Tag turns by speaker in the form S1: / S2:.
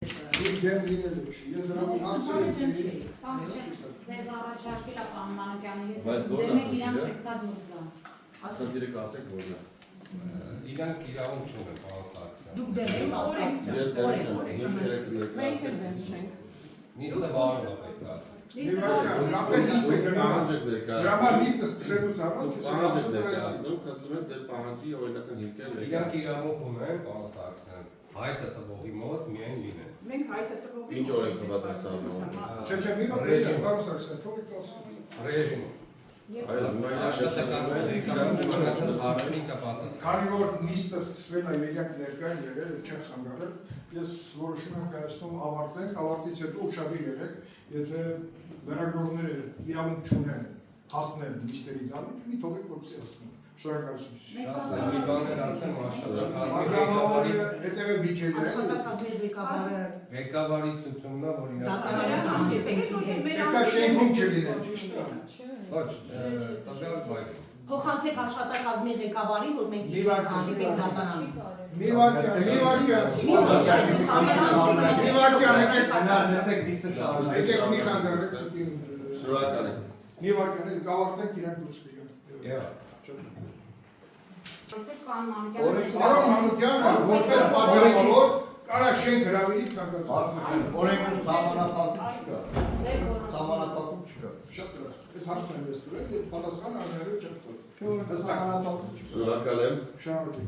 S1: Դեմ լինելու չի, ես դրանով հարցրեցի։
S2: Ձեզ առաջարկել է պարոն Մանուկյանը,
S3: Բայց
S2: ես
S3: որն է
S2: դեմ իրան
S3: խնդիրը?
S2: պետքա դուրս գա։
S3: Ասա դիրեք ասեք որն է։
S4: Իրանք իրավունք չունեն, պարոն Սարգսյան։
S5: Դուք դեմ եք ասեք։
S3: Ես դեմ չեմ, դուք երեք
S5: Մենք էլ դեմ չենք։
S4: Նիստը վարում է պետք է ասել։
S1: Ապել նիստը գնալ,
S3: Պահանջեք դեր
S1: դրամա նիստը սկսելուց առաջ, ես
S3: Պահանջեք դեր
S1: ասում
S3: կազմում, խնդրում եմ ձեր պահանջի օրինական հիմքեր
S4: Իրանք իրավունք ունեն, պարոն Սարգսյան, հայտը տվողի մոտ միայն լինեն։
S5: Մենք հայտը տվողի
S3: Ինչ օր ենք պատասխանում։
S1: Չէ, մի բան պարոն Սարգսյան, թողեք ասեմ։
S4: Ռեժիմը։
S3: Այո,
S4: Աշխատակազմը եկամուտը հարցին ինքա պատասխան։
S1: Քանի որ նիստը սկսվել է երեք ներկայ եղել, չեն խանգարել, ես որոշում եմ Հայաստանում ավարտենք, ավարտից հետո ուշադիր եղեք, եթե լրագրողները իրավունք չունեն հասնել նիստերի դալիք, մի թողեք որպեսզի հասնեն։ Շնորհակալություն։
S4: Մի բաներ ասեմ,
S1: Ղեկավարը հետևե բիջեթը է։
S5: աշխատակազմի ղեկավարը
S4: ղեկավարի ցուցումն է, որ
S5: դատարանը հանդիպենք իրեն։
S1: Դա շենքում չլիներ, ճիշտ է։
S4: Ոչ, տվյալ բայկ։
S5: Փոխանցեք աշխատակազմի ղեկավարին, որ մենք
S1: Մի
S5: իրեն
S1: վարք
S5: հանդիպենք դատարանը։
S1: Մի վարքյան, եկեք մի խանգարեք։
S3: Շնորհակալ եմ։
S1: Մի վարքյան, կավարտենք իրանք դուրս կգան։
S4: Եա։
S2: Այսպես պարոն Մանուկյանը
S1: Պարոն Մանուկյանը, որպես պատասխանատու, կարա շենք հրավիրի ցանկացած։
S6: Օրենքում սահմանափակում չկա։
S2: ձեր որոշումը։
S6: Սահմանափակում չկա։
S1: Շատ լավ։ Այդ հարցն եմ ես տվել, պատասխանը անհրաժեշտ չփոխած։
S6: Սահմանափակում չկա։
S3: Շնորհակալ եմ։
S1: Շնորհակալ։